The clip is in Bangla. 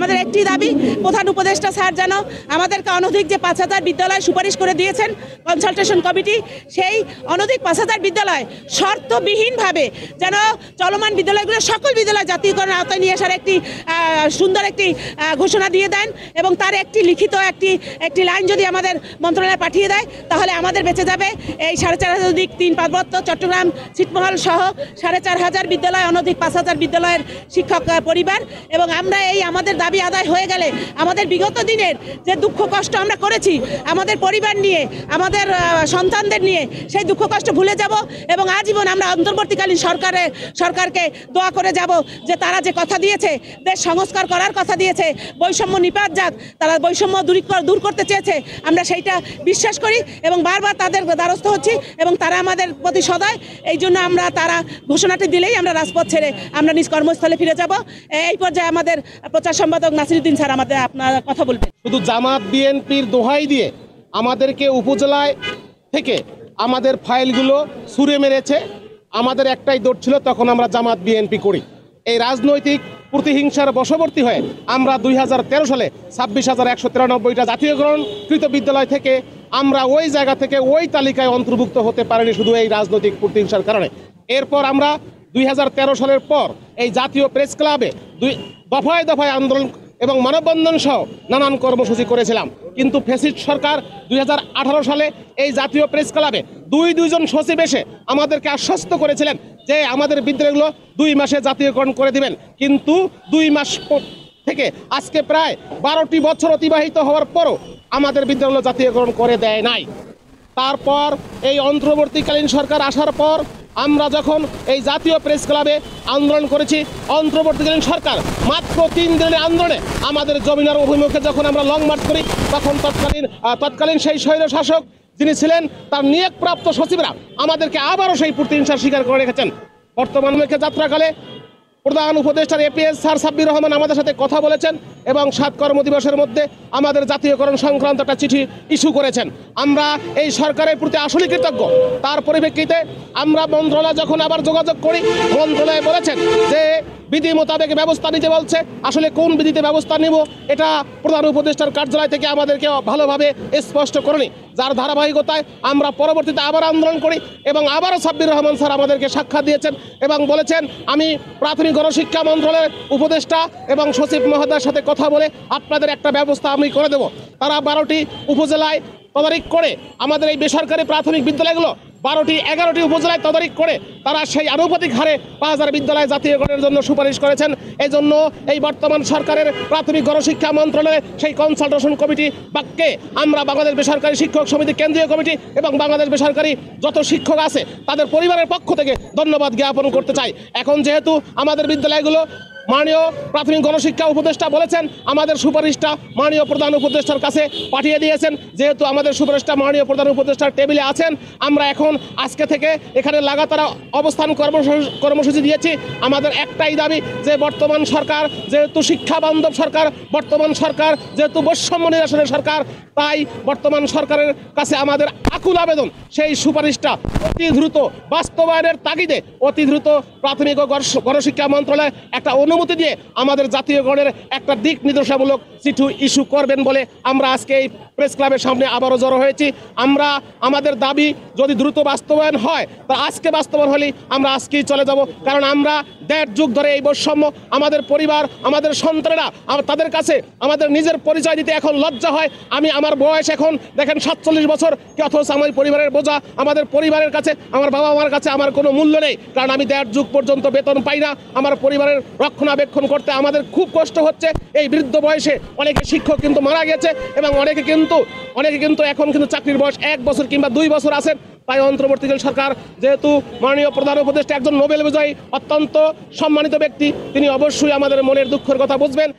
আমাদের একটি দাবি, প্রধান উপদেষ্টা স্যার যেন আমাদেরকে অনধিক যে 5000 বিদ্যালয় সুপারিশ করে দিয়েছেন কনসালটেশন কমিটি, সেই অনধিক 5000 বিদ্যালয় শর্তবিহীনভাবে যেন চলমান বিদ্যালয়গুলো সকল বিদ্যালয় জাতীয়করণের আওতায় নিয়ে আসার একটি সুন্দর একটি ঘোষণা দিয়ে দেন এবং তার একটি লিখিত একটি লাইন যদি আমাদের মন্ত্রণালয়ে পাঠিয়ে দেয় তাহলে আমাদের বেঁচে যাবে এই 4500 অধিক 3 পার্বত্য চট্টগ্রাম ছিটমহল সহ 4500 বিদ্যালয় অনধিক 5000 বিদ্যালয়ের শিক্ষক পরিবার। এবং আমরা এই আমাদের দাবি আদায় হয়ে গেলে আমাদের বিগত দিনের যে দুঃখ কষ্ট আমরা করেছি আমাদের পরিবার নিয়ে, আমাদের সন্তানদের নিয়ে, সেই দুঃখ কষ্ট ভুলে যাব এবং আজীবন আমরা অন্তর্বর্তীকালীন সরকারকে দোয়া করে যাব যে তারা যে কথা দিয়েছে, দেশ সংস্কার করার কথা দিয়েছে, বৈষম্য নিপাত যাক, তারা বৈষম্য দূর করতে চেয়েছে, আমরা সেইটা বিশ্বাস করি এবং বারবার তাদের দ্বারস্থ হচ্ছি এবং তারা আমাদের প্রতি সদয়। এই জন্য আমরা তারা ঘোষণাটি দিলেই আমরা রাজপথ ছেড়ে আমরা নিজ কর্মস্থলে ফিরে যাব। এই পর্যায়ে আমাদের প্রচার সম্পাদক নাসিরউদ্দিন স্যার আমাদের আপনার কথা বলবেন। শুধু জামাত বিএনপির দোহাই দিয়ে আমাদেরকে উপজেলায় থেকে আমাদের ফাইলগুলো ছুঁড়ে মেরেছে। আমাদের একটাই দৌড় ছিল, তখন আমরা জামাত বিএনপি করি। এই রাজনৈতিক প্রতিহিংসার বশবর্তী হয়ে আমরা 2013 সালে 26,193টা জাতীয়করণকৃত বিদ্যালয় থেকে আমরা ওই জায়গা থেকে ওই তালিকায় অন্তর্ভুক্ত হতে পারিনি, শুধু এই রাজনৈতিক প্রতিহিংসার কারণে। এরপর আমরা 2013 সালের পর এই জাতীয় প্রেস ক্লাবে দফায় দফায় আন্দোলন এবং মানববন্ধন সহ নানান কর্মসূচি করেছিলাম। কিন্তু ফ্যাসিস্ট সরকার 2018 সালে এই জাতীয় প্রেস ক্লাবে দুইজন সচিব এসে আমাদেরকে আশ্বস্ত করেছিলেন যে আমাদের বিদ্যালয়গুলো 2 মাসে জাতীয়করণ করে দিবেন। কিন্তু 2 মাস থেকে আজকে প্রায় 12টি বছর অতিবাহিত হওয়ার পরও আমাদের বিদ্যালয়গুলো জাতীয়করণ করে দেয় নাই। তারপর এই অন্তর্বর্তীকালীন সরকার আসার পর আমরা যখন এই জাতীয় প্রেস ক্লাবে আন্দোলন করেছি, অন্তর্বর্তীকালীন সরকার মাত্র 3 দিনের আন্দোলনে আমাদের জমিনার অভিমুখে যখন আমরা লং মার্চ করি, তখন তৎকালীন সেই স্বৈর শাসক যিনি ছিলেন তার নিয়োগপ্রাপ্ত সচিবরা আমাদেরকে আবারও সেই প্রতিহিংসার স্বীকার করে রেখেছেন। বর্তমান মুখে যাত্রাকালে প্রধান উপদেষ্টার এপিএস স্যার সাব্বির রহমান আমাদের সাথে কথা বলেছেন এবং 7 কর্মদিবসের মধ্যে আমাদের জাতীয়করণ সংক্রান্ত একটা চিঠি ইস্যু করেছেন। আমরা এই সরকারের প্রতি আসলে কৃতজ্ঞ। তার পরিপ্রেক্ষিতে আমরা মন্ত্রণালয় যখন আবার যোগাযোগ করি, মন্ত্রণালয় বলেছেন যে বিধি মোতাবেক ব্যবস্থা নিতে বলছে। আসলে কোন বিধিতে ব্যবস্থা নেব এটা প্রধান উপদেষ্টার কার্যালয় থেকে আমাদেরকে ভালোভাবে স্পষ্ট করেনি, যার ধারাবাহিকতায় আমরা পরবর্তীতে আবার আন্দোলন করি এবং আবারও সাব্বির রহমান স্যার আমাদেরকে সাক্ষাৎ দিয়েছেন এবং বলেছেন আমি প্রাথমিক গণশিক্ষা মন্ত্রণালয়ের উপদেষ্টা এবং সচিব মহোদয়ের সাথে কথা বলে আপনাদের একটা ব্যবস্থা আমি করে দেব। তারা 12টি উপজেলায় তদারকি করে আমাদের এই বেসরকারি প্রাথমিক বিদ্যালয়গুলো 11টি উপজেলায় তদারকি করে তারা সেই আনুপাতিক হারে 5000 বিদ্যালয় জাতীয়করণের জন্য সুপারিশ করেছেন। এই জন্য এই বর্তমান সরকারের প্রাথমিক গণশিক্ষা মন্ত্রণালয়ের সেই কনসালটেশন কমিটি বাক্যে আমরা বাংলাদেশ বেসরকারি শিক্ষক সমিতি কেন্দ্রীয় কমিটি এবং বাংলাদেশ বেসরকারি যত শিক্ষক আছে তাদের পরিবারের পক্ষ থেকে ধন্যবাদ জ্ঞাপন করতে চাই। এখন যেহেতু আমাদের বিদ্যালয়গুলো মাননীয় প্রাথমিক গণশিক্ষা উপদেষ্টা বলেছেন আমাদের সুপারিশটা মাননীয় প্রধান উপদেষ্টার কাছে পাঠিয়ে দিয়েছেন, যেহেতু আমাদের সুপারিশটা মাননীয় প্রধান উপদেষ্টার টেবিলে আছেন, আমরা এখন আজকে থেকে এখানে লাগাতার অবস্থান কর্মসূচি দিয়েছি। আমাদের একটাই দাবি যে বর্তমান সরকার যেহেতু শিক্ষা বান্ধব সরকার, বর্তমান সরকার যেহেতু বৈষম্য নিরসনের সরকার, তাই বর্তমান সরকারের কাছে আমাদের আকুল আবেদন সেই সুপারিশটা অতি দ্রুত বাস্তবায়নের তাগিদে অতি দ্রুত প্রাথমিক ও গণশিক্ষা মন্ত্রণালয় একটা অনুমতি দিয়ে আমাদের জাতীয়করণের একটা দিক নির্দেশামূলক চিঠি ইস্যু করবেন বলে আমরা আজকে এই প্রেস ক্লাবের সামনে আবারও জড়ো হয়েছি। আমরা আমাদের দাবি যদি দ্রুত বাস্তবায়ন হয় তা আজকে বাস্তবায়ন হলে আমরা আজকেই চলে যাব, কারণ আমরা 1.5 যুগ ধরে এই বৈষম্য আমাদের পরিবার আমাদের সন্তানেরা তাদের কাছে আমাদের নিজের পরিচয় দিতে এখন লজ্জা হয়। আমার বয়স এখন দেখেন 47 বছর, অথচ আমার পরিবারের বোঝা আমাদের পরিবারের কাছে আমার বাবা মার কাছে আমার কোনো মূল্য নেই, কারণ আমি 1.5 যুগ পর্যন্ত বেতন পাই না। আমার পরিবারের রক্ষণাবেক্ষণ করতে আমাদের খুব কষ্ট হচ্ছে। এই বৃদ্ধ বয়সে অনেকে শিক্ষক কিন্তু মারা গেছে এবং অনেকে কিন্তু এখন কিন্তু চাকরির বয়স 1 বছর কিংবা 2 বছর আছেন। তাই অন্তর্বর্তীকালীন সরকার যেহেতু মাননীয় প্রধান উপদেষ্টা একজন নোবেল বিজয়ী অত্যন্ত সম্মানিত ব্যক্তি, তিনি অবশ্যই আমাদের মনের দুঃখের কথা বুঝবেন।